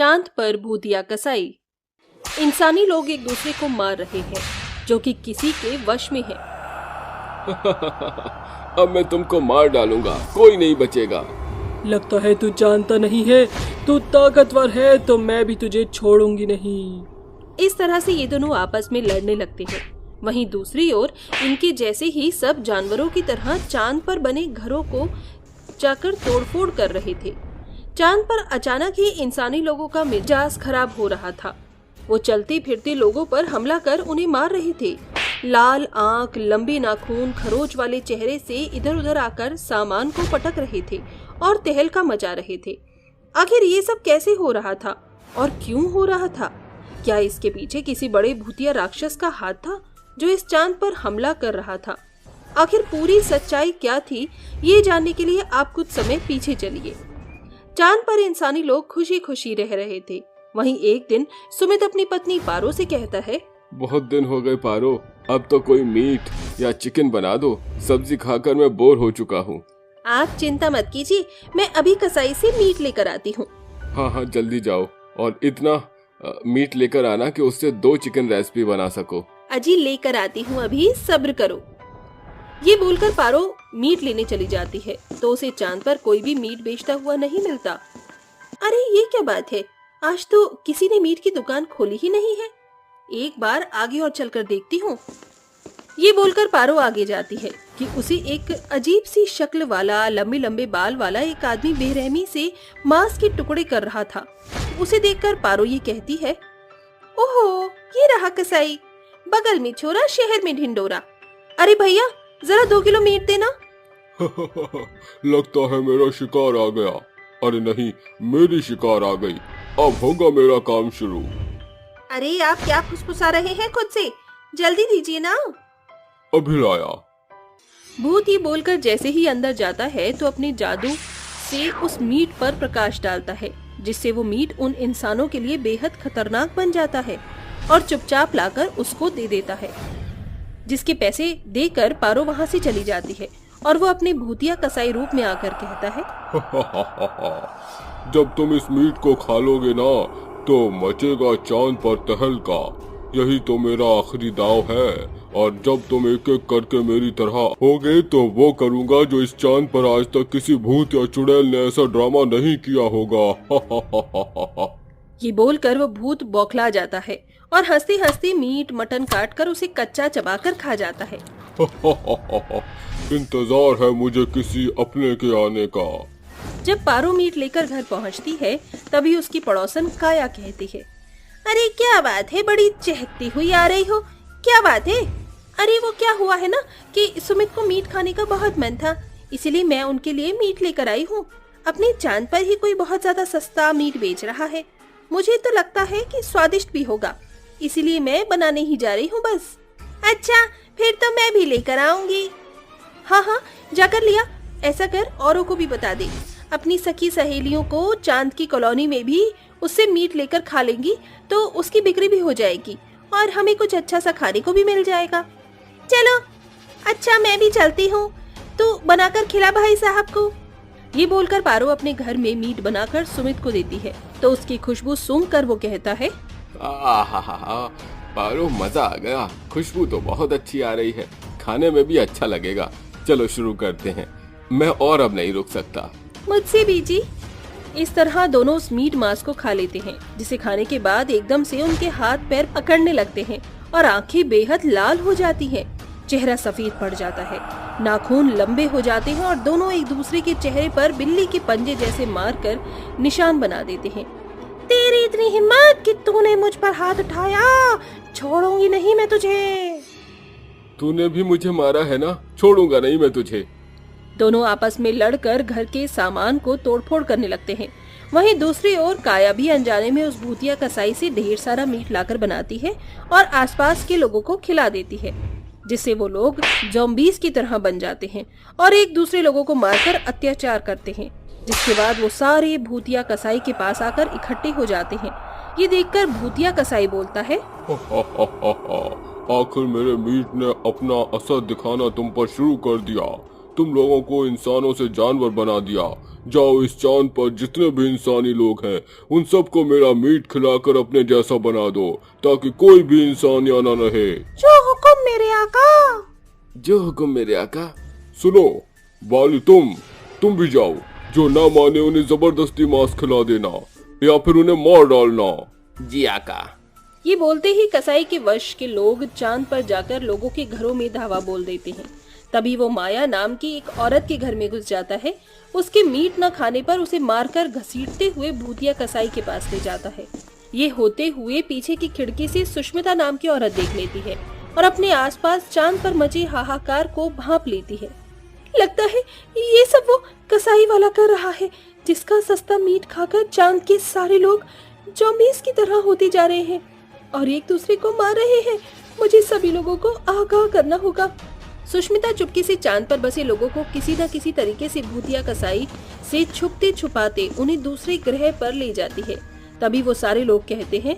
चांद पर भूतिया कसाई। इंसानी लोग एक दूसरे को मार रहे हैं जो कि किसी के वश में है। अब मैं तुमको मार डालूंगा, कोई नहीं बचेगा। लगता है तू जानता नहीं है, तू ताकतवर है तो मैं भी तुझे छोड़ूंगी नहीं। इस तरह से ये दोनों आपस में लड़ने लगते हैं। वहीं दूसरी ओर इनके जैसे ही सब जानवरों की तरह चांद पर बने घरों को जाकर तोड़फोड़ कर रहे थे। चांद पर अचानक ही इंसानी लोगों का मिजाज खराब हो रहा था। वो चलते फिरते लोगों पर हमला कर उन्हें मार रहे थे। लाल आंख, लंबे नाखून, खरोच वाले चेहरे से इधर उधर आकर सामान को पटक रहे थे और तहलका मचा रहे थे। आखिर ये सब कैसे हो रहा था और क्यों हो रहा था? क्या इसके पीछे किसी बड़े भूतिया राक्षस का हाथ था जो इस चांद पर हमला कर रहा था? आखिर पूरी सच्चाई क्या थी, ये जानने के लिए आप कुछ समय पीछे चलिए। चांद पर इंसानी लोग खुशी खुशी रह रहे थे। वहीं एक दिन सुमित अपनी पत्नी पारो से कहता है, बहुत दिन हो गए पारो, अब तो कोई मीट या चिकन बना दो, सब्जी खाकर मैं बोर हो चुका हूँ। आप चिंता मत कीजिए, मैं अभी कसाई से मीट लेकर आती हूँ। हाँ, जल्दी जाओ और इतना मीट लेकर आना कि उससे 2 चिकन रेसिपी बना सको। अजी लेकर आती हूँ, अभी सब्र करो। ये बोलकर पारो मीट लेने चली जाती है तो उसे चांद पर कोई भी मीट बेचता हुआ नहीं मिलता। अरे ये क्या बात है, आज तो किसी ने मीट की दुकान खोली ही नहीं है। एक बार आगे और चलकर देखती हूँ। ये बोलकर पारो आगे जाती है कि उसे एक अजीब सी शक्ल वाला, लंबे लंबे बाल वाला एक आदमी बेरहमी से मांस के टुकड़े कर रहा था। उसे देखकर पारो ये कहती है, ओहो ये रहा कसाई, बगल में छोरा शहर में ढिंडोरा। अरे भैया जरा 2 किलो मीट देना। लगता है मेरा शिकार आ गया। अरे नहीं, मेरी शिकार आ गई। अब होगा मेरा काम शुरू। अरे आप क्या फुसफुसा रहे हैं खुद से, जल्दी दीजिए ना। अभी लाया। भूत ये बोलकर जैसे ही अंदर जाता है तो अपने जादू से उस मीट पर प्रकाश डालता है, जिससे वो मीट उन इंसानों के लिए बेहद खतरनाक बन जाता है और चुपचाप लाकर उसको दे देता है, जिसके पैसे देकर पारो वहाँ से चली जाती है और वो अपने भूतिया कसाई रूप में आकर कहता है, जब तुम इस मीट को खा लोगे ना तो मचेगा चांद पर तहलका। यही तो मेरा आखिरी दाव है और जब तुम एक एक करके मेरी तरह होगे तो वो करूँगा जो इस चांद पर आज तक किसी भूत या चुड़ैल ने ऐसा ड्रामा नहीं किया होगा। ये बोलकर वो भूत बौखला जाता है और हंसते हंसते मीट मटन काट कर उसे कच्चा चबाकर खा जाता है। इंतजार है मुझे किसी अपने के आने का। जब पारो मीट लेकर घर पहुंचती है तभी उसकी पड़ोसन काया कहती है, अरे क्या बात है, बड़ी चहकती हुई आ रही हो, क्या बात है? अरे वो क्या हुआ है ना कि सुमित को मीट खाने का बहुत मन था, इसीलिए मैं उनके लिए मीट लेकर आई हूँ। अपने चांद पर ही कोई बहुत ज्यादा सस्ता मीट बेच रहा है, मुझे तो लगता है कि स्वादिष्ट भी होगा, इसीलिए मैं बनाने ही जा रही हूँ बस। अच्छा फिर तो मैं भी लेकर आऊंगी। हाँ जाकर लिया, ऐसा कर औरों को भी बता दे, अपनी सखी सहेलियों को चांद की कॉलोनी में भी उससे मीट लेकर खा लेंगी तो उसकी बिक्री भी हो जाएगी और हमें कुछ अच्छा सा खाने को भी मिल जाएगा। चलो अच्छा मैं भी चलती हूँ, तो बनाकर खिला भाई साहब को। ये बोलकर पारो अपने घर में मीट बनाकर सुमित को देती है तो उसकी खुशबू सूंघकर वो कहता है, पारो मजा आ गया, खुशबू तो बहुत अच्छी आ रही है, खाने में भी अच्छा लगेगा। चलो शुरू करते हैं, मैं और अब नहीं रुक सकता। मुझसे भी जी। इस तरह दोनों उस मीट मांस को खा लेते हैं, जिसे खाने के बाद एकदम से उनके हाथ पैर पकड़ने लगते हैं और आंखें बेहद लाल हो जाती हैं, चेहरा सफेद पड़ जाता है, नाखून लंबे हो जाते हैं और दोनों एक दूसरे के चेहरे पर बिल्ली के पंजे जैसे मारकर निशान बना देते हैं। तेरी इतनी हिम्मत कि तूने मुझ पर हाथ उठाया, छोड़ूंगी नहीं मैं तुझे। तूने भी मुझे मारा है ना, छोड़ूंगा नहीं मैं तुझे। दोनों आपस में लड़कर घर के सामान को तोड़फोड़ करने लगते हैं। वहीं दूसरी ओर काया भी अनजाने में उस भूतिया कसाई से ढेर सारा मीट लाकर बनाती है और आसपास के लोगों को खिला देती है, जिससे वो लोग ज़ॉम्बीज़ की तरह बन जाते हैं और एक दूसरे लोगों को मारकर अत्याचार करते हैं। जिसके बाद वो सारे भूतिया कसाई के पास आकर इकट्ठे हो जाते हैं। ये देखकर भूतिया कसाई बोलता है, आखिर मेरे मीट ने अपना असर दिखाना तुम पर शुरू कर दिया, तुम लोगों को इंसानों से जानवर बना दिया, जाओ इस चांद पर जितने भी इंसानी लोग हैं उन सबको मेरा मीट खिलाकर अपने जैसा बना दो, ताकि कोई भी इंसान यहाँ न रहे। जो हुक्म मेरे आका। जो हुक्म मेरे आका। सुनो बाली, तुम भी जाओ। जो ना माने उन्हें जबरदस्ती मांस खिला देना या फिर उन्हें मार डालना। जी आका। ये बोलते ही कसाई के वश के लोग चांद पर जाकर लोगों के घरों में धावा बोल देते हैं। तभी वो माया नाम की एक औरत के घर में घुस जाता है। उसके मीट न खाने पर उसे मारकर घसीटते हुए भूतिया कसाई के पास ले जाता है। ये होते हुए पीछे की खिड़की से सुष्मिता नाम की औरत देख लेती है और अपने आसपास चांद पर मचे हाहाकार को भांप लेती है। लगता है ये सब वो कसाई वाला कर रहा है, जिसका सस्ता मीट खाकर चांद के सारे लोग ज़ॉम्बीज़ की तरह होते जा रहे हैं और एक दूसरे को मार रहे हैं। मुझे सभी लोगों को आगाह करना होगा। सुष्मिता चुपके से चांद पर बसे लोगों को किसी न किसी तरीके से भूतिया कसाई से छुपते छुपाते उन्हें दूसरे ग्रह पर ले जाती है। तभी वो सारे लोग कहते हैं,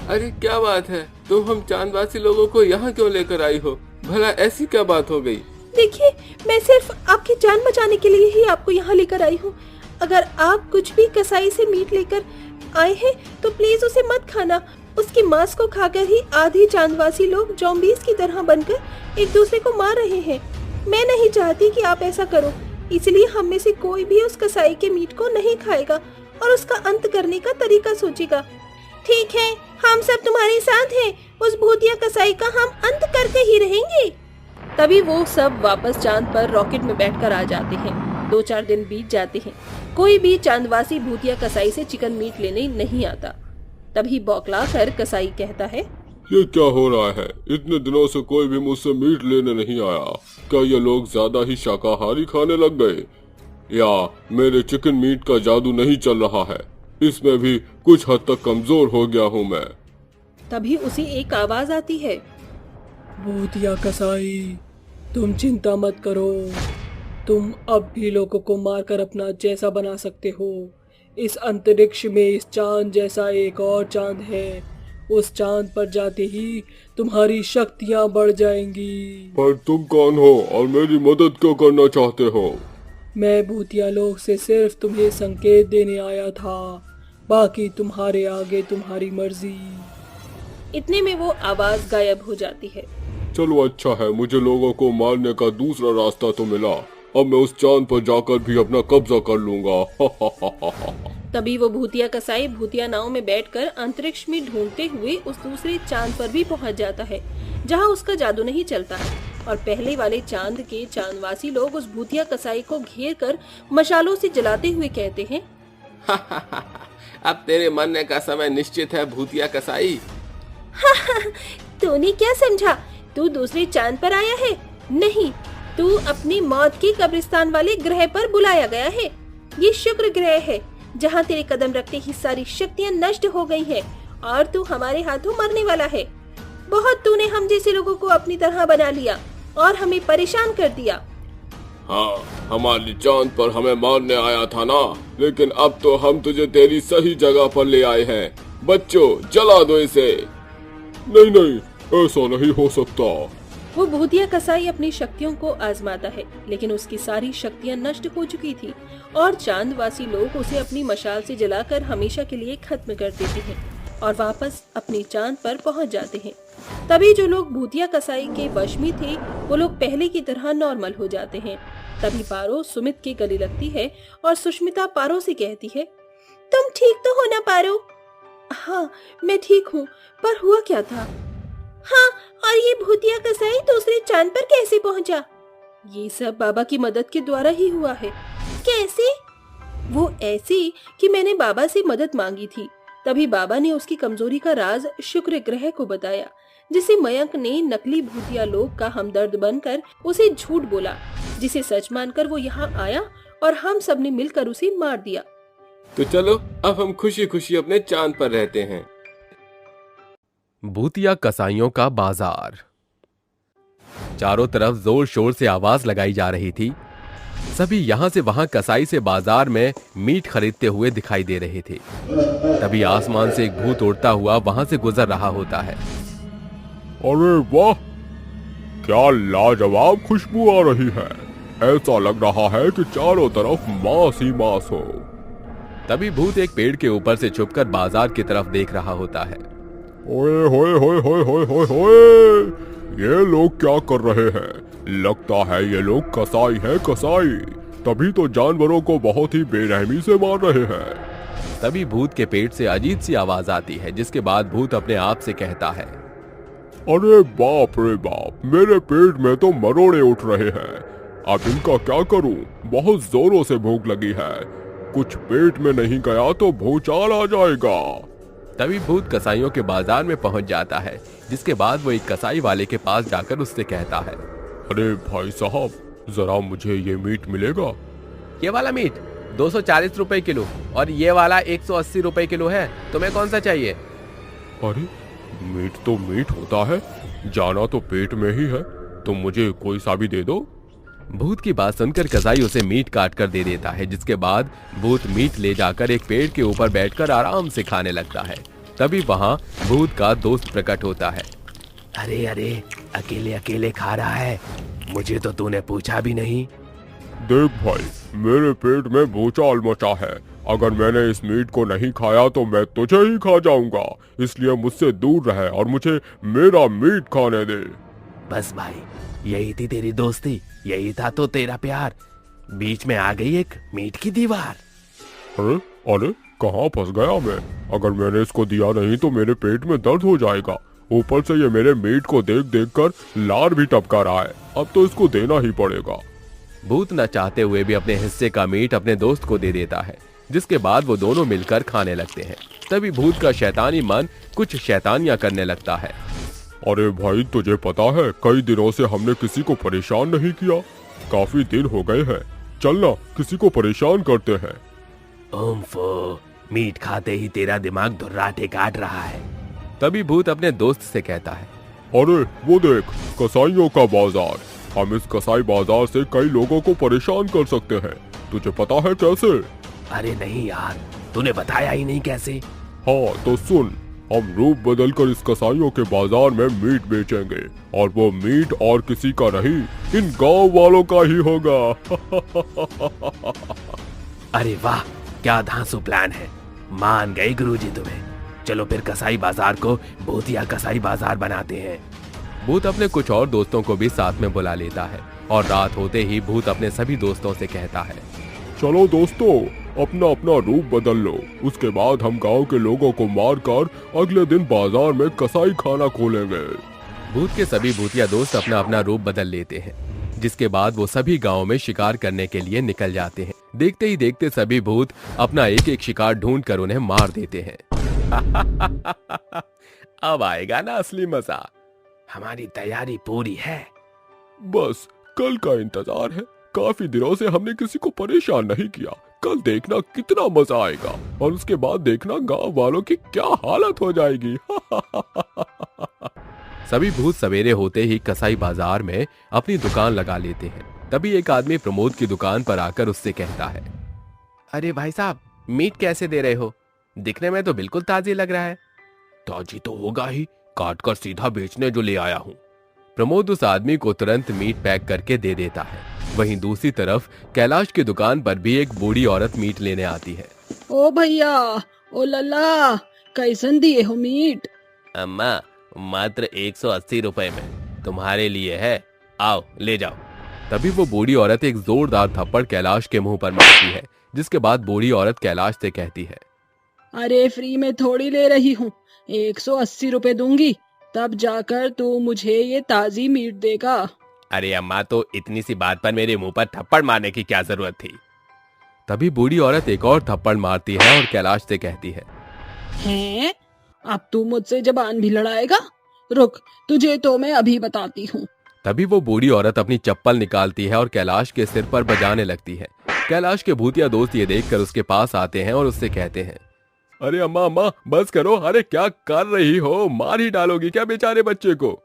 अरे क्या बात है, तुम हम चांदवासी लोगों को यहाँ क्यों लेकर आई हो? भला ऐसी क्या बात हो गई? देखिए, मैं सिर्फ आपकी जान बचाने के लिए ही आपको यहाँ लेकर आई हूँ। अगर आप कुछ भी कसाई से मीट लेकर आए हैं तो प्लीज उसे मत खाना। उसके मांस को खाकर ही आधे चांदवासी लोग ज़ॉम्बीज़ की तरह बनकर एक दूसरे को मार रहे हैं। मैं नहीं चाहती कि आप ऐसा करो, इसलिए हम में से कोई भी उस कसाई के मीट को नहीं खाएगा और उसका अंत करने का तरीका सोचेगा। ठीक है, हम सब तुम्हारे साथ हैं। उस भूतिया कसाई का हम अंत करके ही रहेंगे। तभी वो सब वापस चांद पर रॉकेट में बैठकर आ जाते हैं। 2-4 दिन बीत जाते हैं। कोई भी चांदवासी भूतिया कसाई से चिकन मीट लेने नहीं आता। तभी बौखला कर कसाई कहता है, ये क्या हो रहा है? इतने दिनों से कोई भी मुझसे मीट लेने नहीं आया। क्या ये लोग ज्यादा ही शाकाहारी खाने लग गए, या मेरे चिकन मीट का जादू नहीं चल रहा है? इसमें भी कुछ हद तक कमजोर हो गया हूँ मैं। तभी उसे एक आवाज आती है, भूतिया कसाई, तुम चिंता मत करो। तुम अब भी लोगों को मारकर अपना जैसा बना सकते हो। इस अंतरिक्ष में इस चांद जैसा एक और चांद है। उस चांद पर जाते ही तुम्हारी शक्तियाँ बढ़ जाएंगी। पर तुम कौन हो और मेरी मदद क्यों करना चाहते हो? मैं भूतिया लोक से सिर्फ तुम्हें संकेत देने आया था, बाकी तुम्हारे आगे तुम्हारी मर्जी। इतने में वो आवाज गायब हो जाती है। चलो अच्छा है, मुझे लोगों को मारने का दूसरा रास्ता तो मिला। अब मैं उस चांद पर जाकर भी अपना कब्जा कर लूंगा। तभी वो भूतिया कसाई भूतिया नाव में बैठकर अंतरिक्ष में ढूंढते हुए उस दूसरे चांद पर भी पहुंच जाता है, जहां उसका जादू नहीं चलता है। और पहले वाले चांद के चांदवासी लोग उस भूतिया कसाई को घेर कर मशालों से जलाते हुए कहते हैं, अब तेरे मरने का समय निश्चित है भूतिया कसाई। तूने क्या समझा? तू दूसरे चांद पर आया है? नहीं, तू अपनी मौत के कब्रिस्तान वाले ग्रह पर बुलाया गया है। ये शुक्र ग्रह है, जहाँ तेरे कदम रखते ही सारी शक्तियाँ नष्ट हो गई हैं और तू हमारे हाथों मरने वाला है। बहुत तूने हम जैसे लोगों को अपनी तरह बना लिया और हमें परेशान कर दिया। हाँ, हमारी चांद पर हमें मारने आया था ना, लेकिन अब तो हम तुझे तेरी सही जगह पर ले आए हैं। बच्चों, जला दो इसे। नहीं नहीं, ऐसा नहीं हो सकता। वो भूतिया कसाई अपनी शक्तियों को आजमाता है, लेकिन उसकी सारी शक्तियाँ नष्ट हो चुकी थी और चांदवासी लोग उसे अपनी मशाल से जलाकर हमेशा के लिए खत्म कर देते हैं और वापस अपनी चांद पर पहुंच जाते हैं। तभी जो लोग भूतिया कसाई के वश में थे वो लोग पहले की तरह नॉर्मल हो जाते हैं। तभी पारो सुमित के गले लगती है और सुष्मिता पारो से कहती है, तुम ठीक तो हो ना पारो? हाँ, मैं ठीक हूँ, पर हुआ क्या था? हाँ, और ये भूतिया कसाई दूसरे चांद पर कैसे पहुंचा? ये सब बाबा की मदद के द्वारा ही हुआ है। कैसे? वो ऐसे कि मैंने बाबा से मदद मांगी थी। तभी बाबा ने उसकी कमजोरी का राज शुक्र ग्रह को बताया, जिसे मयंक ने नकली भूतिया लोग का हमदर्द बनकर उसे झूठ बोला, जिसे सच मानकर वो यहाँ आया और हम सब ने मिलकर उसे मार दिया। तो चलो अब हम खुशी खुशी अपने चांद पर रहते हैं। भूतिया कसाईयों का बाजार। चारों तरफ जोर शोर से आवाज लगाई जा रही थी। सभी यहाँ से वहां कसाई से बाजार में मीट खरीदते हुए दिखाई दे रहे थे। तभी आसमान से एक भूत उड़ता हुआ वहां से गुजर रहा होता है। अरे वाह, क्या लाजवाब खुशबू आ रही है। ऐसा लग रहा है कि चारों तरफ मांस ही मांस हो। तभी भूत एक पेड़ के ऊपर से छुपकर बाजार की तरफ देख रहा होता है। ओए होए होए होए होए होए होए, ये लोग क्या कर रहे हैं? लगता है ये लोग कसाई है, कसाई। तभी तो जानवरों को बहुत ही बेरहमी से मार रहे हैं। तभी भूत के पेट से अजीब सी आवाज आती है, जिसके बाद भूत अपने आप से कहता है, अरे बाप रे बाप, मेरे पेट में तो मरोड़े उठ रहे हैं। अब इनका क्या करूं? बहुत जोरों से भूख लगी है। कुछ पेट में नहीं गया तो भूचाल आ जाएगा। तभी भूत कसाईयों के बाजार में पहुंच जाता है, जिसके बाद वो एक कसाई वाले के पास जाकर उससे कहता है, अरे भाई साहब, जरा मुझे ये मीट मिलेगा? ये वाला मीट 240 रुपए किलो और ये वाला 180 रुपए किलो है, तुम्हें कौन सा चाहिए? अरे मीट तो मीट होता है, जाना तो पेट में ही है, तो मुझे कोई सा भी दे दो। भूत की बात सुनकर कसाई उसे मीट काट कर दे देता है, जिसके बाद भूत मीट ले जाकर एक पेड़ के ऊपर बैठकर आराम से खाने लगता है। तभी वहां भूत का दोस्त प्रकट होता है। अरे अरे, अकेले अकेले खा रहा है, मुझे तो तूने पूछा भी नहीं। देख भाई, मेरे पेट में भूचाल मचा है। अगर मैंने इस मीट को नहीं खाया तो मैं तुझे ही खा जाऊंगा, इसलिए मुझसे दूर रहे और मुझे मेरा मीट खाने दे। बस भाई, यही थी तेरी दोस्ती, यही था तो तेरा प्यार। बीच में आ गई एक मीट की दीवार। अरे अरे, कहाँ फंस गया मैं? अगर मैंने इसको दिया नहीं तो मेरे पेट में दर्द हो जाएगा। ऊपर से ये मेरे मीट को देख देख कर लार भी टपका रहा है। अब तो इसको देना ही पड़ेगा। भूत न चाहते हुए भी अपने हिस्से का मीट अपने दोस्त को दे देता है, जिसके बाद वो दोनों मिलकर खाने लगते हैं। तभी भूत का शैतानी मन कुछ शैतानियां करने लगता है। अरे भाई, तुझे पता है कई दिनों से हमने किसी को परेशान नहीं किया। काफी दिन हो गए हैं, चलना किसी को परेशान करते हैं। ओम्फो, मीट खाते ही तेरा दिमाग धुर्राटे काट रहा है। तभी भूत अपने दोस्त से कहता है, अरे वो देख, कसाईयों का बाजार। हम इस कसाई बाजार से कई लोगों को परेशान कर सकते हैं। तुझे पता है कैसे? अरे नहीं यार, तूने बताया ही नहीं कैसे। हाँ तो सुन, हम रूप बदलकर इस कसाईयों के बाजार में मीट बेचेंगे और वो मीट और किसी का नहीं, इन गांव वालों का ही होगा। अरे वाह, क्या धांसू प्लान है। मान गए गुरुजी तुम्हें। चलो फिर कसाई बाजार को भूतिया कसाई बाजार बनाते हैं। भूत अपने कुछ और दोस्तों को भी साथ में बुला लेता है और रात होते ही भूत अपने सभी दोस्तों से कहता है, चलो दोस्तों, अपना अपना रूप बदल लो। उसके बाद हम गांव के लोगों को मारकर अगले दिन बाजार में कसाई खाना खोलेंगे। भूत के सभी भूतिया दोस्त अपना अपना रूप बदल लेते हैं, जिसके बाद वो सभी गांव में शिकार करने के लिए निकल जाते हैं। देखते ही देखते सभी भूत अपना एक एक शिकार ढूंढ कर उन्हें मार देते हैं। अब आएगा ना असली मजा। हमारी तैयारी पूरी है। बस कल का इंतजार है। काफी दिनों से हमने किसी को परेशान नहीं किया। कल देखना कितना मजा आएगा और उसके बाद देखना गांव वालों की क्या हालत हो जाएगी। सभी भूत सवेरे होते ही कसाई बाजार में अपनी दुकान लगा लेते हैं। तभी एक आदमी प्रमोद की दुकान पर आकर उससे कहता है, अरे भाई साहब, मीट कैसे दे रहे हो? दिखने में तो बिल्कुल ताजी लग रहा है। ताजी तो होगा ही, काट कर सीधा बेचने जो ले आया हूँ। प्रमोद उस आदमी को तुरंत मीट पैक करके दे देता है। वहीं दूसरी तरफ कैलाश की दुकान पर भी एक बूढ़ी औरत मीट लेने आती है। ओ भैया, ओ लल्ला, कैसन दिए हो मीट? अम्मा, मात्र 180 रुपए में तुम्हारे लिए है, आओ ले जाओ। तभी वो बूढ़ी औरत एक जोरदार थप्पड़ कैलाश के मुंह पर मारती है, जिसके बाद बूढ़ी औरत कैलाश से कहती है, अरे फ्री में थोड़ी ले रही हूँ, 180 रुपए दूंगी, तब जाकर तू मुझे ये ताजी मीट देगा। अरे अम्मा, तो इतनी सी बात पर मेरे मुंह पर थप्पड़ मारने की क्या जरूरत थी? तभी बूढ़ी औरत एक और थप्पड़ मारती है और कैलाश से कहती है, हैं? अब तू मुझसे जबान भी लड़ाएगा? रुक, तुझे तो मैं अभी बताती हूँ। तभी वो बूढ़ी औरत अपनी चप्पल निकालती है और कैलाश के सिर पर बजाने लगती है। कैलाश के भूतिया दोस्त ये देखकर उसके पास आते हैं और उससे कहते हैं, अरे अम्मा अम्मा, बस करो। अरे क्या कर रही हो? मार ही डालोगी क्या बेचारे बच्चे को?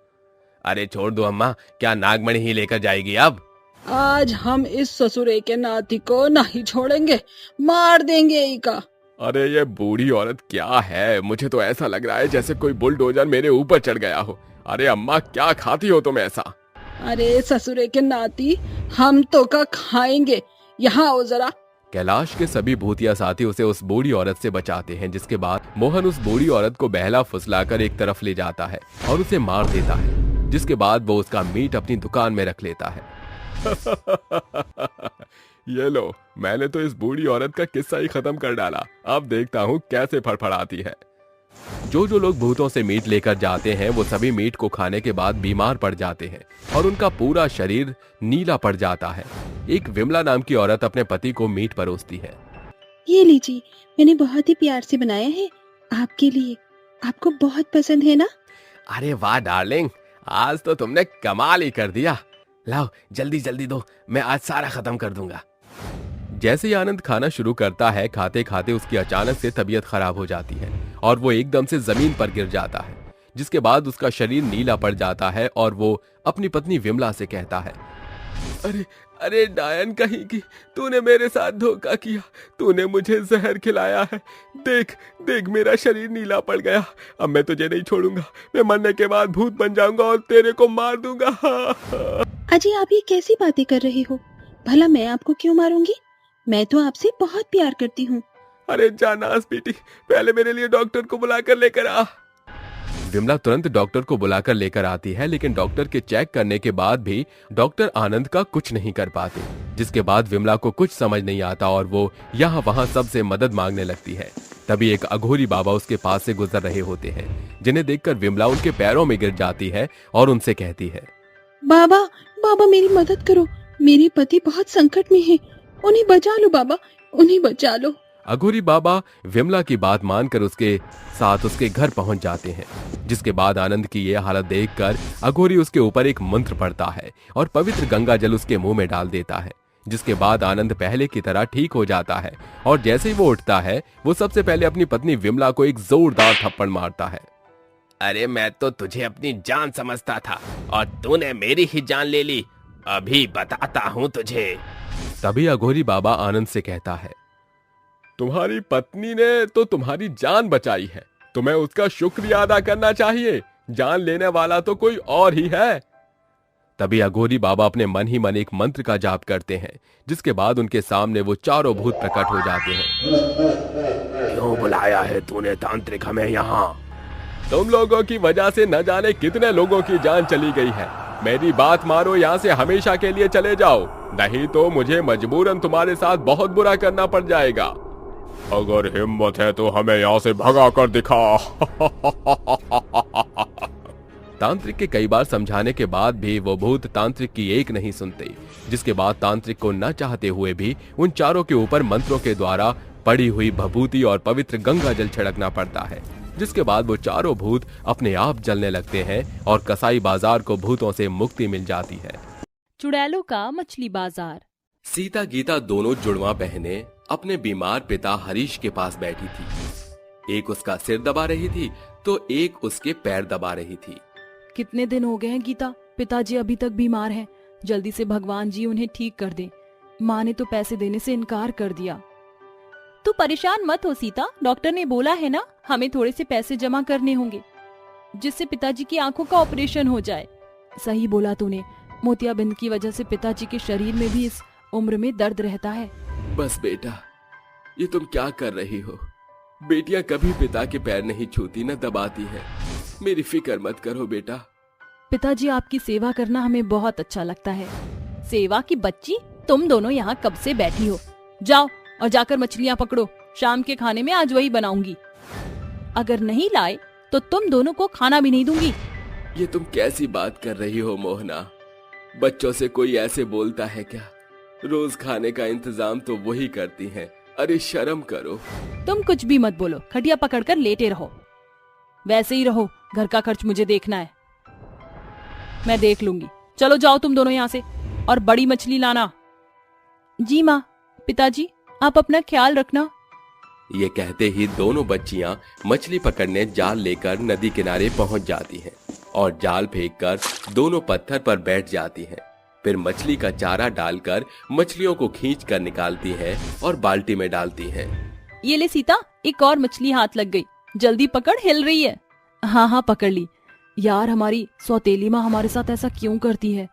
अरे छोड़ दो अम्मा, क्या नागमणि ही लेकर जाएगी अब? आज हम इस ससुरे के नाती को नहीं छोड़ेंगे, मार देंगे इका। अरे ये बूढ़ी औरत क्या है? मुझे तो ऐसा लग रहा है जैसे कोई बुलडोजर मेरे ऊपर चढ़ गया हो। अरे अम्मा, क्या खाती हो तुम ऐसा? अरे ससुरे के नाती, हम तो का खाएंगे, यहाँ आओ जरा। कैलाश के सभी भूतिया साथी उसे उस बूढ़ी औरत से बचाते हैं, जिसके बाद मोहन उस बूढ़ी औरत को बहला फुसलाकर एक तरफ ले जाता है और उसे मार देता है, जिसके बाद वो उसका मीट अपनी दुकान में रख लेता है। ये लो, मैंने तो इस बूढ़ी औरत का किस्सा ही खत्म कर डाला। अब देखता हूँ कैसे फड़फड़ाती है। जो लोग भूतों से मीट लेकर जाते हैं वो सभी मीट को खाने के बाद बीमार पड़ जाते हैं और उनका पूरा शरीर नीला पड़ जाता है। एक विमला नाम की औरत अपने पति को मीट परोसती है। ये लीजिए, मैंने बहुत ही प्यार से बनाया है आपके लिए, आपको बहुत पसंद है ना? अरे वाह डार्लिंग, आज तो तुमने कमाल ही कर दिया। लाओ जल्दी जल्दी दो, मैं आज सारा खत्म कर दूंगा। जैसे ही आनंद खाना शुरू करता है, खाते खाते उसकी अचानक से तबीयत खराब हो जाती है और वो एकदम से जमीन पर गिर जाता है, जिसके बाद उसका शरीर नीला पड़ जाता है और वो अपनी पत्नी विमला से कहता है, अरे अरे डायन कहीं की, तूने मेरे साथ धोखा किया, तूने मुझे जहर खिलाया है। देख देख, मेरा शरीर नीला पड़ गया। अब मैं तुझे नहीं छोड़ूंगा, मैं मरने के बाद भूत बन जाऊंगा और तेरे को मार दूंगा। अजय, आप ये कैसी बातें कर रहे हो? भला मैं आपको क्यों मारूंगी? मैं तो आपसे बहुत प्यार करती हूँ। अरे जानास बेटी, पहले मेरे लिए डॉक्टर को बुलाकर लेकर आ। विमला तुरंत डॉक्टर को बुलाकर लेकर आती है, लेकिन डॉक्टर के चेक करने के बाद भी डॉक्टर आनंद का कुछ नहीं कर पाते, जिसके बाद विमला को कुछ समझ नहीं आता और वो यहाँ वहाँ सबसे मदद मांगने लगती है। तभी एक अघोरी बाबा उसके पास से गुजर रहे होते हैं, जिन्हें देखकर विमला उनके पैरों में गिर जाती है और उनसे कहती है, बाबा बाबा, मेरी मदद करो, मेरे पति बहुत संकट में है, उन्हें बचा लो बाबा, उन्हें बचा लो। अघोरी बाबा विमला की बात मानकर उसके साथ उसके घर पहुंच जाते हैं, जिसके बाद आनंद की ये हालत देखकर अघोरी उसके ऊपर एक मंत्र पढ़ता है और पवित्र गंगा जल उसके मुंह में डाल देता है, जिसके बाद आनंद पहले की तरह ठीक हो जाता है और जैसे ही वो उठता है, वो सबसे पहले अपनी पत्नी विमला को एक जोरदार थप्पड़ मारता है। अरे मैं तो तुझे अपनी जान समझता था और तूने मेरी ही जान ले ली, अभी बताता हूँ तुझे। तभी अघोरी बाबा आनंद से कहता है, तुम्हारी पत्नी ने तो तुम्हारी जान बचाई है, तुम्हें उसका शुक्रिया अदा करना चाहिए। जान लेने वाला तो कोई और ही है। तभी अघोरी बाबा अपने मन ही मन एक मंत्र का जाप करते हैं, जिसके बाद उनके सामने वो चारों भूत प्रकट हो जाते हैं। क्यों बुलाया है तूने तांत्रिक हमें यहाँ? तुम लोगों की वजह से न जाने कितने लोगों की जान चली गई है। मेरी बात मारो, यहाँ से हमेशा के लिए चले जाओ, नहीं तो मुझे मजबूरन तुम्हारे साथ बहुत बुरा करना पड़ जाएगा। अगर हिम्मत है तो हमें यहाँ से भगा कर दिखा। तांत्रिक के कई बार समझाने के बाद भी वो भूत तांत्रिक की एक नहीं सुनते, जिसके बाद तांत्रिक को न चाहते हुए भी उन चारों के ऊपर मंत्रों के द्वारा पड़ी हुई भभूति और पवित्र गंगा जल छिड़कना पड़ता है, जिसके बाद वो चारों भूत अपने आप जलने लगते हैं और कसाई बाजार को भूतों से मुक्ति मिल जाती है। चुड़ैलों का मछली बाजार। सीता गीता दोनों जुड़वा बहनें अपने बीमार पिता हरीश के पास बैठी थी। एक उसका सिर दबा रही थी तो एक उसके पैर दबा रही थी। कितने दिन हो गए हैं गीता, पिताजी अभी तक बीमार हैं। जल्दी से भगवान जी उन्हें ठीक कर दें। माँ ने तो पैसे देने से इनकार कर दिया। तू परेशान मत हो सीता, डॉक्टर ने बोला है ना, हमें थोड़े से पैसे जमा करने होंगे जिससे पिताजी की आंखों का ऑपरेशन हो जाए। सही बोला तूने, मोतियाबिंद की वजह से पिताजी के शरीर में भी इस उम्र में दर्द रहता है। बस बेटा, ये तुम क्या कर रही हो? बेटियां कभी पिता के पैर नहीं छूती न दबाती है। मेरी फिक्र मत करो बेटा। पिताजी, आपकी सेवा करना हमें बहुत अच्छा लगता है। सेवा की बच्ची, तुम दोनों यहाँ कब से बैठी हो? जाओ और जाकर मछलियाँ पकड़ो, शाम के खाने में आज वही बनाऊंगी। अगर नहीं लाए तो तुम दोनों को खाना भी नहीं दूंगी। ये तुम कैसी बात कर रही हो मोहना? बच्चों से कोई ऐसे बोलता है क्या? रोज खाने का इंतजाम तो वही करती हैं। अरे शर्म करो। तुम कुछ भी मत बोलो, खटिया पकड़कर लेटे रहो। वैसे ही रहो, घर का खर्च मुझे देखना है, मैं देख लूंगी। चलो जाओ तुम दोनों यहाँ से, और बड़ी मछली लाना। जी माँ। पिताजी, आप अपना ख्याल रखना। ये कहते ही दोनों बच्चियां मछली पकड़ने जाल लेकर नदी किनारे पहुंच जाती हैं और जाल फेंककर दोनों पत्थर पर बैठ जाती हैं। फिर मछली का चारा डालकर मछलियों को खींच कर निकालती हैं और बाल्टी में डालती हैं। ये ले सीता, एक और मछली हाथ लग गई, जल्दी पकड़, हिल रही है। हाँ हाँ पकड़ ली। यार, हमारी सौतेली माँ हमारे साथ ऐसा क्यों करती है?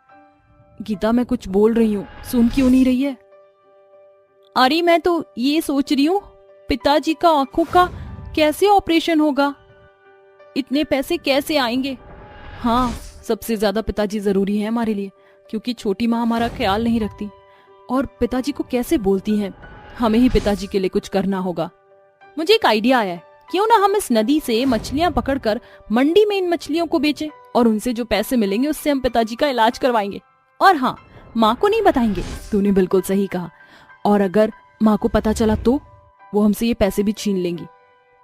गीता, मैं कुछ बोल रही हूँ, सुन क्यों नहीं रही है? अरे मैं तो ये सोच रही हूँ पिताजी का आंखों का कैसे ऑपरेशन होगा, इतने पैसे कैसे आएंगे? हाँ, सबसे ज्यादा पिताजी जरूरी है हमारे लिए, क्योंकि छोटी माँ हमारा ख्याल नहीं रखती और पिताजी को कैसे बोलती हैं। हमें ही पिताजी के लिए कुछ करना होगा। मुझे एक आइडिया आया है, क्यों ना हम इस नदी से मछलियां पकड़कर मंडी में इन मछलियों को बेचें और उनसे जो पैसे मिलेंगे उससे हम पिताजी का इलाज करवाएंगे। और हाँ, माँ को नहीं बताएंगे, तूने बिल्कुल सही कहा। और अगर माँ को पता चला तो वो हमसे ये पैसे भी छीन लेंगी।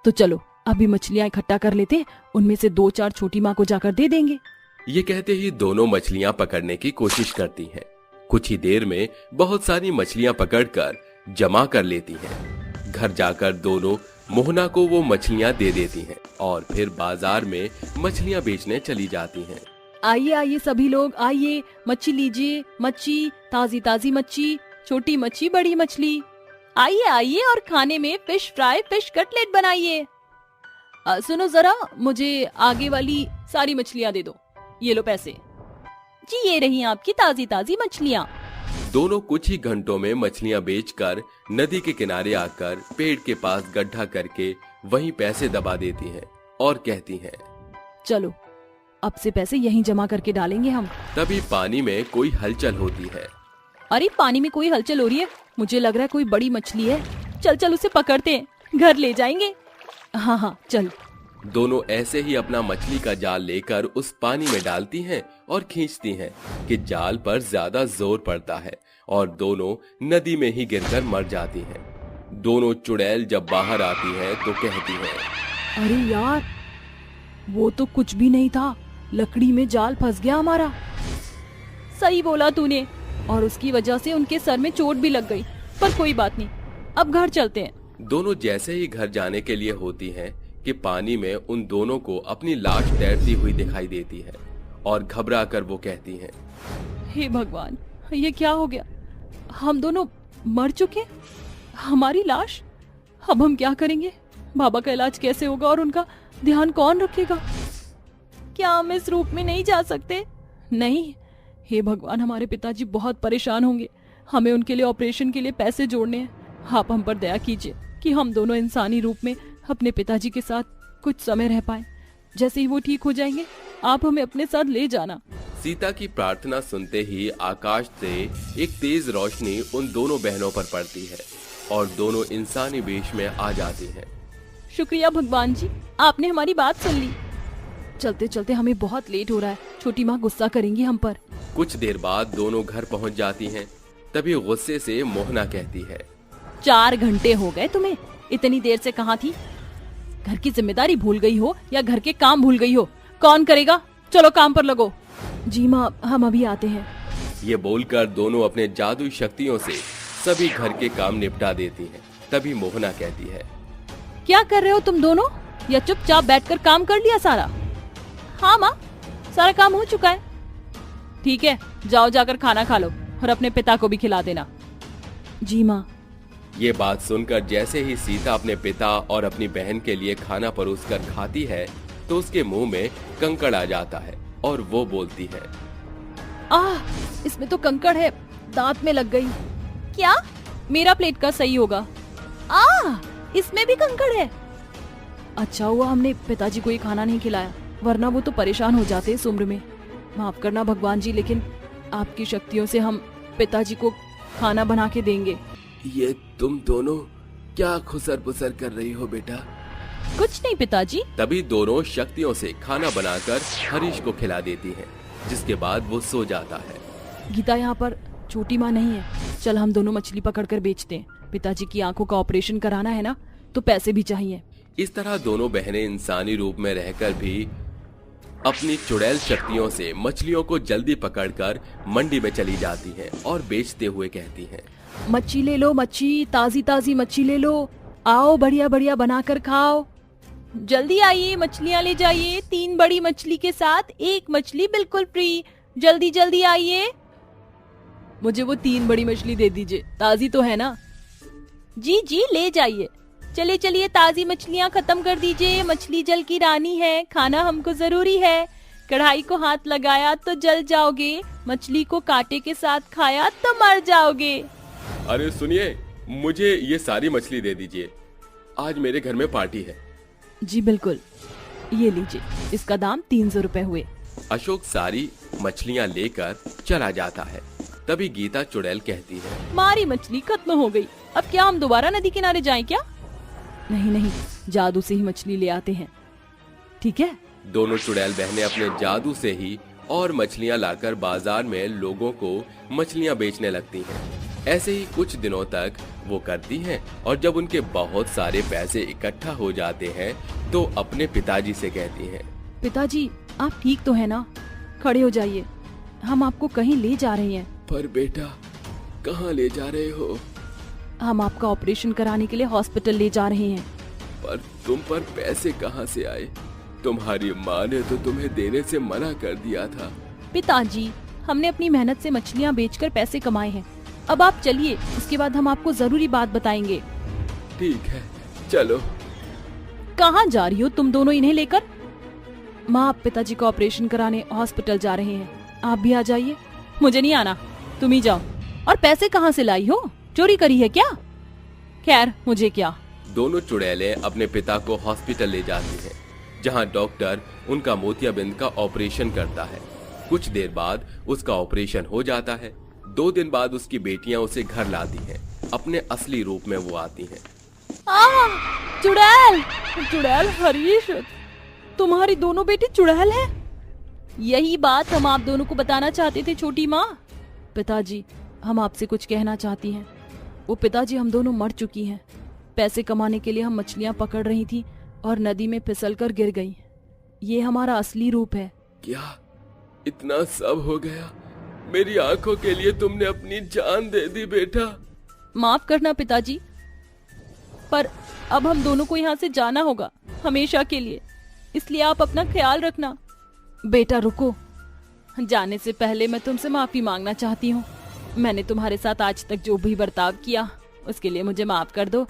तो चलो अभी मछलियां इकट्ठा कर लेते हैं, उनमें से 2-4 छोटी माँ को जाकर दे देंगे। ये कहते ही दोनों मछलियां पकड़ने की कोशिश करती हैं। कुछ ही देर में बहुत सारी मछलियां पकड़कर जमा कर लेती हैं। घर जाकर दोनों मोहना को वो मछलियां दे देती हैं और फिर बाजार में मछलियां बेचने चली जाती हैं। आइए आइए सभी लोग आइए, मच्छी लीजिए, मच्छी, ताजी ताजी मच्छी, छोटी मच्छी, बड़ी मछली। आइए आइए और खाने में फिश फ्राई, फिश कटलेट बनाइए। सुनो जरा, मुझे आगे वाली सारी मछलियां दे दो। ये लो पैसे जी, ये रही आपकी ताजी ताजी मछलियां। दोनों कुछ ही घंटों में मछलियां बेचकर नदी के किनारे आकर पेड़ के पास गड्ढा करके वहीं पैसे दबा देती हैं और कहती हैं, चलो अब से पैसे यहीं जमा करके डालेंगे हम। तभी पानी में कोई हलचल होती है। अरे पानी में कोई हलचल हो रही है, मुझे लग रहा है कोई बड़ी मछली है। चल चल उसे पकड़ते हैं, घर ले जाएंगे। हाँ हाँ चल। दोनों ऐसे ही अपना मछली का जाल लेकर उस पानी में डालती हैं और खींचती हैं कि जाल पर ज्यादा जोर पड़ता है और दोनों नदी में ही गिरकर मर जाती हैं। दोनों चुड़ैल जब बाहर आती हैं तो कहती हैं, अरे यार, वो तो कुछ भी नहीं था, लकड़ी में जाल फंस गया हमारा। सही बोला तूने, और उसकी वजह से उनके सर में चोट भी लग गई। पर कोई बात नहीं, अब घर चलते हैं। दोनों जैसे ही घर जाने के लिए होती हैं कि पानी में उन दोनों को अपनी लाश तैरती हुई दिखाई देती है और घबरा कर वो कहती हैं, हे भगवान, ये क्या हो गया? हम दोनों मर चुके, हमारी लाश। अब हम क्या करेंगे? बाबा का इलाज कैसे होगा और उनका ध्यान कौन रखेगा? क्या हम इस रूप में नहीं जा सकते? नहीं, हे भगवान, हमारे पिताजी बहुत परेशान होंगे। हमें उनके लिए ऑपरेशन के लिए पैसे जोड़ने हैं। आप हम पर दया कीजिए कि हम दोनों इंसानी रूप में अपने पिताजी के साथ कुछ समय रह पाए। जैसे ही वो ठीक हो जाएंगे, आप हमें अपने साथ ले जाना। सीता की प्रार्थना सुनते ही आकाश से एक तेज रोशनी उन दोनों बहनों पर पड़ती है और दोनों इंसानी वेश में आ जाती हैं। शुक्रिया भगवान जी, आपने हमारी बात सुन ली। चलते चलते हमें बहुत लेट हो रहा है, छोटी माँ गुस्सा करेंगी हम पर। कुछ देर बाद दोनों घर पहुंच जाती हैं। तभी गुस्से से मोहना कहती है, 4 घंटे हो गए तुम्हें, इतनी देर से कहाँ थी? घर की जिम्मेदारी भूल गई हो या घर के काम भूल गई हो? कौन करेगा? चलो काम पर लगो। जी माँ, हम अभी आते हैं। ये बोलकर दोनों अपने जादुई शक्तियों से सभी घर के काम निपटा देती हैं। तभी मोहना कहती है, क्या कर रहे हो तुम दोनों? या चुपचाप बैठकर काम कर लिया सारा? हाँ माँ, सारा काम हो चुका है। ठीक है, जाओ जाकर खाना खा लो और अपने पिता को भी खिला देना। जी माँ। ये बात सुनकर जैसे ही सीता अपने पिता और अपनी बहन के लिए खाना परोसकर खाती है तो उसके मुंह में कंकड़ आ जाता है और वो बोलती है, इसमें तो कंकड़ है, दांत में लग गई। क्या? मेरा प्लेट का सही होगा। इसमें भी कंकड़ है। अच्छा हुआ हमने पिताजी को ये खाना नहीं खिलाया, वरना वो तो परेशान हो जाते इस उम्र में। माफ करना भगवान जी, लेकिन आपकी शक्तियों से हम पिताजी को खाना बना के देंगे। ये तुम दोनों क्या खुसर पुसर कर रही हो बेटा? कुछ नहीं पिताजी। तभी दोनों शक्तियों से खाना बनाकर हरीश को खिला देती हैं, जिसके बाद वो सो जाता है। गीता, यहाँ पर छोटी माँ नहीं है, चल हम दोनों मछली पकड़कर बेचते हैं। पिताजी की आंखों का ऑपरेशन कराना है ना, तो पैसे भी चाहिए। इस तरह दोनों बहनें इंसानी रूप में रहकर भी अपनी चुड़ैल शक्तियों से मछलियों को जल्दी पकड़कर मंडी में चली जाती हैं और बेचते हुए कहती हैं, मच्छी ले लो, मच्छी, ताजी ताजी मच्छी ले लो, आओ बढ़िया बढ़िया बनाकर खाओ। जल्दी आइए, मछलियाँ ले जाइए, 3 बड़ी मछली के साथ 1 मछली बिल्कुल फ्री। जल्दी जल्दी आइए। मुझे वो 3 बड़ी मछली दे दीजिए, ताजी तो है ना? जी जी, ले जाइए। चलिए चलिए, ताजी मछलियाँ खत्म कर दीजिए। मछली जल की रानी है, खाना हमको जरूरी है। कढ़ाई को हाथ लगाया तो जल जाओगे, मछली को कांटे के साथ खाया तो मर जाओगे। अरे सुनिए, मुझे ये सारी मछली दे दीजिए, आज मेरे घर में पार्टी है। जी बिल्कुल, ये लीजिए, इसका दाम 300 रुपए हुए। अशोक सारी मछलियाँ लेकर चला जाता है। तभी गीता चुड़ैल कहती है, हमारी मछली खत्म हो गई, अब क्या हम दोबारा नदी किनारे जाएं क्या? नहीं नहीं, जादू से ही मछली ले आते हैं, ठीक है? दोनों चुड़ैल बहनें अपने जादू से ही और मछलियाँ लाकर बाजार में लोगों को मछलियाँ बेचने लगती हैं। ऐसे ही कुछ दिनों तक वो करती हैं और जब उनके बहुत सारे पैसे इकट्ठा हो जाते हैं तो अपने पिताजी से कहती हैं, पिताजी आप ठीक तो है ना? खड़े हो जाइए, हम आपको कहीं ले जा रहे हैं। पर बेटा, कहाँ ले जा रहे हो? हम आपका ऑपरेशन कराने के लिए हॉस्पिटल ले जा रहे हैं। पर तुम पर पैसे कहाँ से आए? तुम्हारी माँ ने तो तुम्हें देने से मना कर दिया था। पिताजी, हमने अपनी मेहनत से मछलियाँ बेचकर पैसे कमाए हैं, अब आप चलिए, उसके बाद हम आपको जरूरी बात बताएंगे। ठीक है, चलो। कहाँ जा रही हो तुम दोनों इन्हें लेकर? माँ, आप पिताजी का ऑपरेशन कराने हॉस्पिटल जा रहे हैं, आप भी आ जाइए। मुझे नहीं आना, तुम ही जाओ। और पैसे कहाँ से लाई हो? चोरी करी है क्या? खैर मुझे क्या। दोनों चुड़ैलें अपने पिता को हॉस्पिटल ले जाती हैं, जहां डॉक्टर उनका मोतियाबिंद का ऑपरेशन करता है। कुछ देर बाद उसका ऑपरेशन हो जाता है। 2 दिन बाद उसकी बेटियां उसे घर लाती हैं। अपने असली रूप में वो आती हैं। चुड़ैल, चुड़ैल हरीश, तुम्हारी दोनों बेटी चुड़ैल है? यही बात हम आप दोनों को बताना चाहते थे छोटी माँ। पिताजी, हम आपसे कुछ कहना चाहती हैं। वो पिताजी, हम दोनों मर चुकी हैं। पैसे कमाने के लिए हम मछलियाँ पकड़ रही थी और नदी में फिसलकर गिर गई। ये हमारा असली रूप है। क्या इतना सब हो गया? मेरी आंखों के लिए तुमने अपनी जान दे दी बेटा। माफ करना पिताजी, पर अब हम दोनों को यहाँ से जाना होगा हमेशा के लिए, इसलिए आप अपना ख्याल रखना। बेटा रुको, जाने से पहले मैं तुमसे माफी मांगना चाहती हूँ। मैंने तुम्हारे साथ आज तक जो भी बर्ताव किया उसके लिए मुझे माफ कर दो।